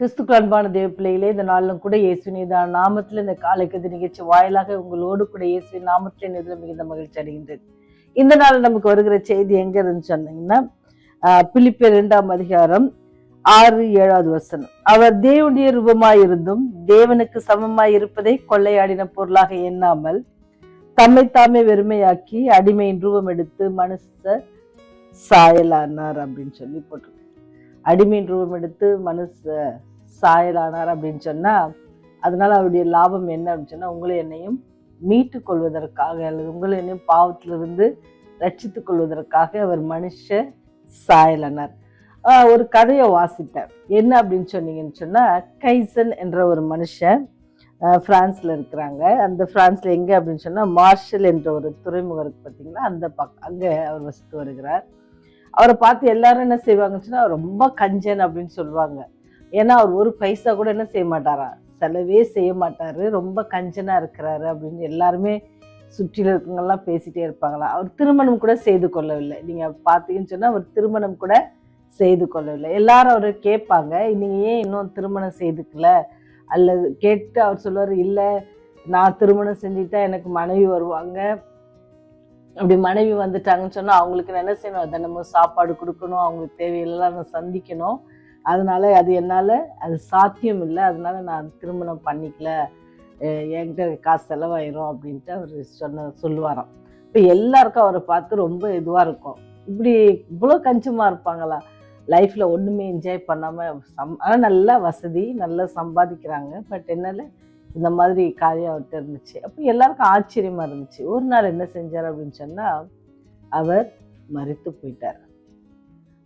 கிறிஸ்துக்கு அன்பான தேவ பிள்ளைகளே, இந்த நாளிலும் கூட இயேசுவின் நாமத்தில் இந்த காலைக்கதி நிகழ்ச்சி வாயிலாக உங்களோடு கூட இயேசுவின் நாமத்தில் மிகுந்த மகிழ்ச்சி அடைகின்றது. இந்த நாள் நமக்கு வருகிற செய்தி எங்க இருந்து சொன்னீங்கன்னா, பிலிப்பியர் 2ஆம் அதிகாரம் 6-7 வசனம். அவர் தேவனுடைய ரூபமாயிருந்தும் தேவனுக்கு சமமாய் இருப்பதை கொள்ளையாடின பொருளாக எண்ணாமல் தம்மை தாமே வெறுமையாக்கி அடிமையின் ரூபம் எடுத்து மனுஷ சாயலானார் அப்படின்னு சொல்லி போட்டு, அடிமையின் ரூபம் எடுத்து மனுஷ சாயலானார் அப்படின்னு சொன்னா, அதனால அவருடைய லாபம் என்ன அப்படின்னு சொன்னா, உங்களை என்னையும் மீட்டு கொள்வதற்காக அல்லது உங்களை என்னையும் பாவத்திலிருந்து ரட்சித்துக் கொள்வதற்காக அவர் மனுஷ சாயலானார். ஒரு கதையை வாசித்தார். என்ன அப்படின்னு சொன்னீங்கன்னு சொன்னா, கைசன் என்ற ஒரு மனுஷன் பிரான்ஸ்ல இருக்கிறாங்க. அந்த பிரான்ஸ்ல எங்க அப்படின்னு சொன்னா, மார்ஷல் என்ற ஒரு துறைமுகம் இருக்கு பார்த்தீங்களா, அந்த அங்க அவர் வசித்து வருகிறார். அவரை பார்த்து எல்லாரும் என்ன செய்வாங்கன்னு சொன்னா, ரொம்ப கஞ்சன் அப்படின்னு சொல்லுவாங்க. ஏன்னா அவர் ஒரு பைசா கூட என்ன செய்ய மாட்டாரா, செலவே செய்ய மாட்டாரு, ரொம்ப கஞ்சனா இருக்கிறாரு அப்படின்னு எல்லாருமே சுற்றில இருக்கவங்கெல்லாம் பேசிட்டே இருப்பாங்களா. அவர் திருமணம் கூட செய்து கொள்ளவில்லை. நீங்க பார்த்தீங்கன்னு சொன்னா, அவர் திருமணம் கூட செய்து கொள்ளவில்லை. எல்லாரும் அவரை கேட்பாங்க, நீங்க ஏன் இன்னும் திருமணம் செய்துக்கல அல்லது கேட்டு அவர் சொல்லுவார், இல்லை நான் திருமணம் செஞ்சுட்டா எனக்கு மனைவி வருவாங்க, அப்படி மனைவி வந்துட்டாங்கன்னு சொன்னா அவங்களுக்கு என்ன செய்யணும், தினமும் சாப்பாடு கொடுக்கணும், அவங்களுக்கு தேவையெல்லாம் நான் சந்திக்கணும், அதனால அது என்னால் அது சாத்தியம் இல்லை, அதனால நான் திருமணம் பண்ணிக்கல, என்கிட்ட காசு செலவாயிரும் அப்படின்ட்டு அவர் சொல்லுவாராம். இப்போ எல்லாருக்கும் அவரை பார்த்து ரொம்ப இதுவாக இருக்கும், இப்படி இவ்வளோ கஞ்சமாக இருப்பாங்களா, லைஃப்ல ஒன்றுமே என்ஜாய் பண்ணாமல் ஆனால் நல்லா வசதி நல்லா சம்பாதிக்கிறாங்க, பட் என்னால் இந்த மாதிரி காரியம் அவர்கிட்ட இருந்துச்சு. அப்போ எல்லாருக்கும் ஆச்சரியமா இருந்துச்சு. ஒரு நாள் என்ன செஞ்சார் அப்படின்னு சொன்னா, அவர் மரித்து போயிட்டார்.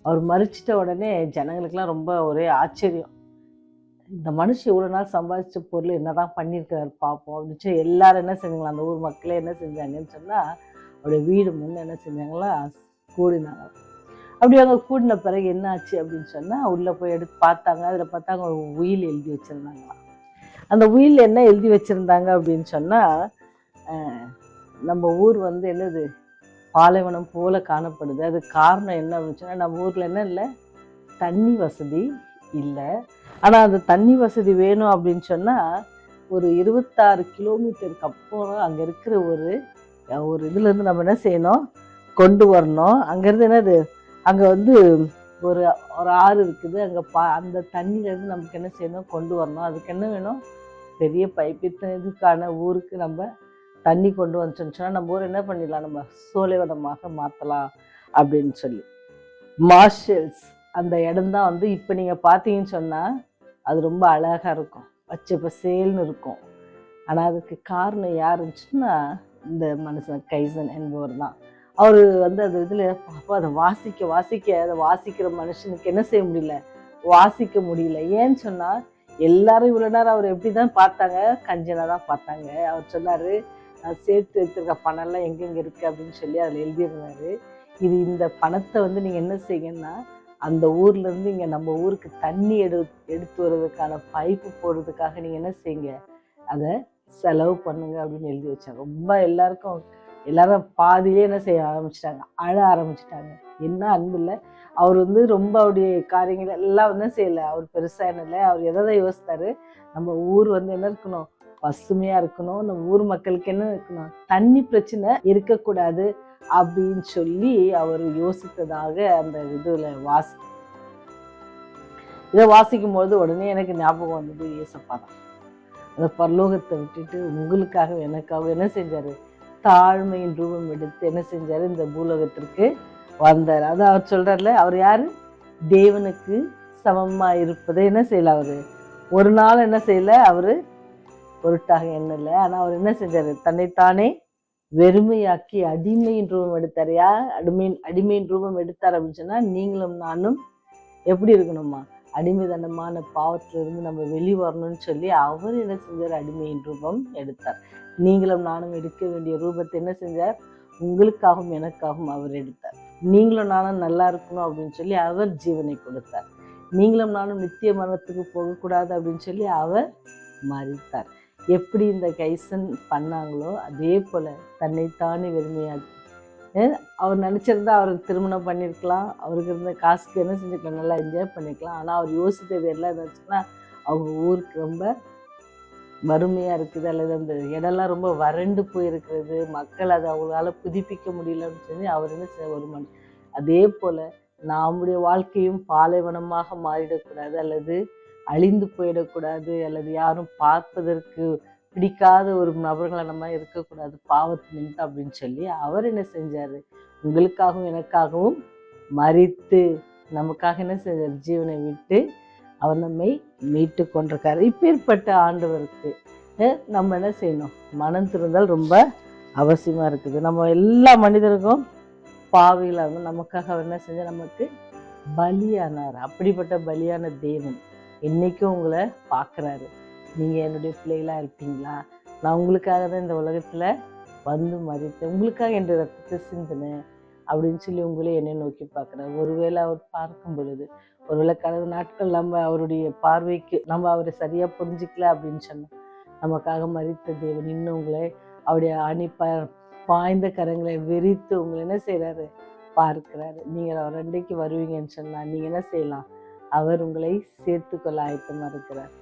அவர் மரிச்சிட்ட உடனே ஜனங்களுக்கெல்லாம் ரொம்ப ஒரே ஆச்சரியம். இந்த மனுஷன் இவ்வளோ நாள் சம்பாதிச்ச பொருள் என்னதான் பண்ணியிருக்கிறாரு பார்ப்போம் அப்படின்னு சொல்லி எல்லாரும் என்ன செஞ்சாங்களா, அந்த ஊர் மக்களே என்ன செஞ்சாங்கன்னு சொன்னா, அவருடைய வீடு முன்னே என்ன செஞ்சாங்களா, கூடினாங்க. அப்படி அவங்க கூடின பிறகு என்ன ஆச்சு அப்படின்னு சொன்னா, உள்ள போய் எடுத்து பார்த்தாங்க. அதில் பார்த்தாங்க ஒரு உயில் எழுதி வச்சிருந்தாங்களாம். அந்த உயில் என்ன எழுதி வச்சிருந்தாங்க அப்படின்னு சொன்னா, நம்ம ஊர் என்னது பாலைவனம் போல காணப்படுது, அது காரணம் என்ன அப்படின்னு சொன்னா, நம்ம ஊர்ல என்ன இல்லை, தண்ணி வசதி இல்லை. ஆனா அந்த தண்ணி வசதி வேணும் அப்படின்னு சொன்னா, ஒரு 26 கிலோமீட்டருக்கு அப்புறம் அங்க இருக்கிற ஒரு இதுல இருந்து நம்ம என்ன செய்யணும், கொண்டு வரணும். அங்கிருந்து என்னது, அங்க ஒரு ஒரு ஆறு இருக்குது, அங்க அந்த தண்ணியில இருந்து நமக்கு என்ன செய்யணும், கொண்டு வரணும். அதுக்கு என்ன வேணும், பெரிய பைப். இதுக்கான ஊருக்கு நம்ம தண்ணி கொண்டு வந்துச்சோன்னு சொன்னா நம்ம ஊர் என்ன பண்ணிடலாம், நம்ம சோலைவனமாக மாற்றலாம் அப்படின்னு சொல்லி. மார்ஷல்ஸ் அந்த இடம் தான் இப்போ நீங்கள் பார்த்தீங்கன்னு சொன்னால் அது ரொம்ப அழகாக இருக்கும், பச்சை பசேல்னு இருக்கும். ஆனால் அதுக்கு காரணம் யாருச்சுன்னா, இந்த மனுஷன் கைசன் என்பவர் தான். அவர் அந்த இதில் அதை அதை வாசிக்கிற மனுஷனுக்கு என்ன செய்ய முடியல, வாசிக்க முடியல. ஏன்னு சொன்னால், எல்லாரும் இவ்வளோ நேரம் அவர் எப்படி தான் பார்த்தாங்க, கஞ்சனாக தான் பார்த்தாங்க. அவர் சொன்னார், சேர்த்து வைத்திருக்க பணம்லாம் எங்கெங்கே இருக்குது அப்படின்னு சொல்லி அதில் எழுதியிருந்தாரு. இந்த பணத்தை நீங்கள் என்ன செய்யுங்கன்னா, அந்த ஊர்லேருந்து இங்கே நம்ம ஊருக்கு தண்ணி எடுத்து வர்றதுக்கான பைப்பு போடுறதுக்காக நீங்கள் என்ன செய்யுங்க, அதை செலவு பண்ணுங்க அப்படின்னு எழுதி வச்சாங்க. ரொம்ப எல்லாரும் பாதியிலே என்ன செய்ய ஆரம்பிச்சிட்டாங்க, அழ ஆரம்பிச்சிட்டாங்க. என்ன அன்பு இல்லை. அவர் ரொம்ப அவருடைய காரியங்கள் எல்லாம் என்ன செய்யலை, அவர் பெருசாக என்ன இல்லை, அவர் எதை யோசித்தாரு, நம்ம ஊர் என்ன இருக்கணும், பசுமையாக இருக்கணும், நம்ம ஊர் மக்களுக்கு என்ன இருக்கணும், தண்ணி பிரச்சனை இருக்கக்கூடாது அப்படின்னு சொல்லி அவர் யோசித்ததாக அந்த இதில் இதை வாசிக்கும்போது உடனே எனக்கு ஞாபகம் வந்தது ஏசப்பா தான். அந்த பரலோகத்தை விட்டுட்டு உங்களுக்காக எனக்காக என்ன செஞ்சாரு, தாழ்மையின் ரூபம் எடுத்து என்ன செஞ்சாரு, இந்த பூலோகத்திற்கு வந்தார். அது அவர் சொல்றாருல, அவர் யாரு, தேவனுக்கு சமமா இருப்பதை என்ன செய்யல, அவரு ஒரு நாள் என்ன செய்யல, அவரு பொருட்டாக எண்ணல. ஆனா அவர் என்ன செஞ்சாரு, தன்னைத்தானே வெறுமையாக்கி அடிமையின் ரூபம் எடுத்தார். யார் அடிமையின் ரூபம் எடுத்தார் அப்படின்னு சொன்னா, நீங்களும் நானும் எப்படி இருக்கணுமா, அடிமைதனமான பாவத்திலிருந்து நம்ம வெளிவரணும்னு சொல்லி அவர் என்ன செஞ்சார், அடிமையின் ரூபம் எடுத்தார். நீங்களும் நானும் எடுக்க வேண்டிய ரூபத்தை என்ன செஞ்சார், உங்களுக்காகவும் எனக்காகவும் அவர் எடுத்தார். நீங்களும் நானும் நல்லா இருக்கணும் அப்படின்னு சொல்லி அவர் ஜீவனை கொடுத்தார். நீங்களும் நானும் நித்திய மரணத்துக்கு போகக்கூடாது அப்படின்னு சொல்லி அவர் மரித்தார். எப்படி இந்த கைசன் பண்ணாங்களோ அதே போல தன்னைத்தானே வெறுமையாக்கி, அவர் நினச்சிருந்தா அவருக்கு திருமணம் பண்ணியிருக்கலாம், அவருக்கு இருந்த காசுக்கு என்ன செஞ்சுக்கலாம், நல்லா என்ஜாய் பண்ணிக்கலாம். ஆனால் அவர் யோசித்தது எல்லாம் இருந்துச்சுன்னா, அவங்க ஊருக்கு ரொம்ப வறுமையாக இருக்குது, அல்லது அந்த இடம்லாம் ரொம்ப வறண்டு போயிருக்கிறது, மக்கள் அதை அவங்களால புதுப்பிக்க முடியலன்னு சொல்லி அவர் என்ன செய்ய ஒரு அதே போல் நம்முடைய வாழ்க்கையும் பாலைவனமாக மாறிடக்கூடாது, அல்லது அழிந்து போயிடக்கூடாது, அல்லது யாரும் பார்ப்பதற்கு பிடிக்காத ஒரு நபர்களை நம்ம இருக்கக்கூடாது பாவத்து நிமித்தம் அப்படின்னு சொல்லி அவர் என்ன செஞ்சார், உங்களுக்காகவும் எனக்காகவும் மரித்து நமக்காக என்ன செஞ்சார், ஜீவனை விட்டு அவர் நம்மை மீட்டு கொண்டிருக்காரு. இப்பேற்பட்ட ஆண்டவருக்கு நம்ம என்ன செய்யணும், மனம் திருந்தால் ரொம்ப அவசியமாக இருக்குது. நம்ம எல்லா மனிதருக்கும் பாவிகளாக நமக்காக அவர் என்ன செஞ்சால் நமக்கு பலியானார். அப்படிப்பட்ட பலியான தேவன் என்னைக்கும் உங்களை பார்க்குறாரு. நீங்கள் என்னுடைய பிள்ளைகளாக இருப்பீங்களா, நான் உங்களுக்காக தான் இந்த உலகத்தில் வந்து மறித்தேன், உங்களுக்காக என் ரத்தத்தை சிந்தினேன் அப்படின்னு சொல்லி உங்களே என்னை நோக்கி பார்க்குறாரு. ஒருவேளை அவர் பார்க்கும் பொழுது ஒருவேளை கடந்த நாட்கள் நம்ம அவருடைய பார்வைக்கு நம்ம அவரை சரியாக புரிஞ்சிக்கல அப்படின்னு சொன்னோம், நமக்காக மறித்த தேவன் இன்னும் உங்களை அவருடைய பாய்ந்த கரங்களை விரித்து உங்களை என்ன செய்கிறாரு, பார்க்கிறாரு. நீங்கள் அவர் அன்றைக்கு வருவீங்கன்னு சொன்னால் நீங்கள் என்ன செய்யலாம், அவர் உங்களை சேர்த்து கொள்ள ஆயத்தமாக இருக்கிறார்.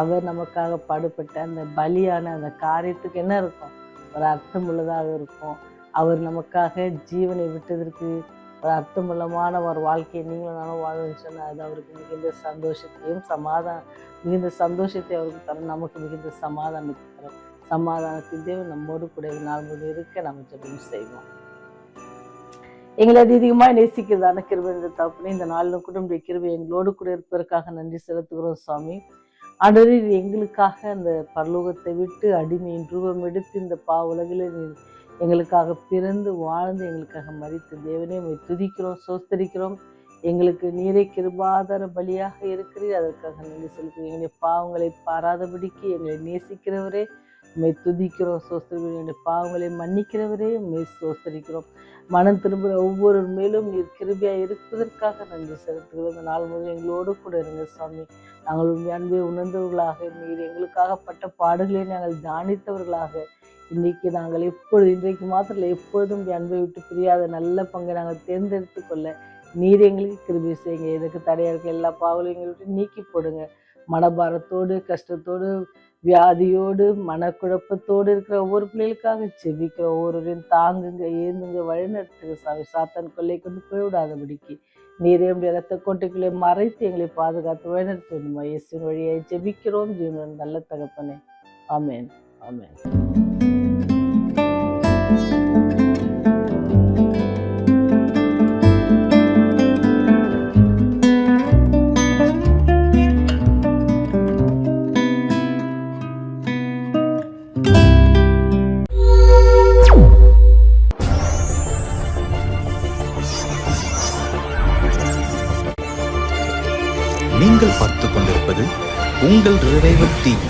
அவர் நமக்காக பாடுபட்ட அந்த பலியான அந்த காரியத்துக்கு என்ன இருக்கும், ஒரு அர்த்தம் உள்ளதாக இருக்கும். அவர் நமக்காக ஜீவனை விட்டதற்கு ஒரு அர்த்தமுள்ளமான ஒரு வாழ்க்கையை நீங்களும் நானும் வாழ்ன்னு சொன்னால் அது அவருக்கு மிகுந்த சந்தோஷத்தையும் மிகுந்த சந்தோஷத்தை அவருக்கு தரும், நமக்கு மிகுந்த சமாதானத்தை தரும். சமாதானத்தின் தேவன் நம்மோடு கூட நாள் முழு இருக்க நம்ம ஜெபம் செய்வோம். எங்களை அதிகமாக நேசிக்கிறதான கிருபை இந்த தகப்பனே, இந்த நாளிலும் கூட நம்முடைய கிருபை எங்களோடு கூட இருப்பதற்காக நன்றி செலுத்துகிறோம் சுவாமி. ஆண்டவரே, எங்களுக்காக அந்த பரலோகத்தை விட்டு அடிமையின் ரூபம் எடுத்து இந்த உலகில் எங்களுக்காக பிறந்து வாழ்ந்து எங்களுக்காக மரித்த தேவனே உம்மை துதிக்கிறோம், சோஸ்தரிக்கிறோம். எங்களுக்கு நீரை கிருபாதார பலியாக இருக்கிறீர், அதற்காக நன்றி செலுத்துகிறோம். எங்களுடைய பாவங்களை பாராதபடிக்கு எங்களை நேசிக்கிறவரே உம்மை துதிக்கிறோம், சோஸ்தரிக்கிறோம். எங்களுடைய பாவங்களை மன்னிக்கிறவரே உம்மை சோஸ்தரிக்கிறோம். மனம் திரும்புகிற ஒவ்வொரு மேலும் நீர் கிருபையாக இருப்பதற்காக நன்றி செலுத்துகிறோம். இந்த நாள் முதல் எங்களோடு கூட இருங்க சுவாமி. நாங்கள் உண்மை அன்பை உணர்ந்தவர்களாக, நீர் எங்களுக்காக பட்ட பாடுகளை நாங்கள் தியானித்தவர்களாக, இன்றைக்கு நாங்கள் இன்றைக்கு மாத்திரம் எப்பொழுதும் அன்பை விட்டு பிரியாத நல்ல பங்கை நாங்கள் தேர்ந்தெடுத்து கொள்ள நீர் எங்களுக்கு கிருபை செய்யுங்க. எதுக்கு தடையாக இருக்க எல்லா பாவங்களையும் எங்களை விட்டு நீக்கி போடுங்க. மனபாரத்தோடு, கஷ்டத்தோடு, வியாதியோடு, மனக்குழப்பத்தோடு இருக்கிற ஒவ்வொரு பிள்ளைகளுக்காக செபிக்கிற ஒவ்வொருவரையும் தாங்குங்க, ஏந்துங்க, வழிநடத்துங்க சாமி. சாத்தான் கொள்ளை கொண்டு போய்விடாதபடிக்கு நீரே நம்முடைய இரத்த கோட்டைகளை மறைத்து எங்களை பாதுகாத்து வழிநடத்த வேண்டுமா இயேசுவின் வழியை ஜெபிக்கிறோம் ஜீவன் நல்ல தகப்பனே. ஆமென், ஆமென். நீங்கள் பார்த்துக் கொண்டிருப்பது உங்கள் ரிவைவல் டிவி.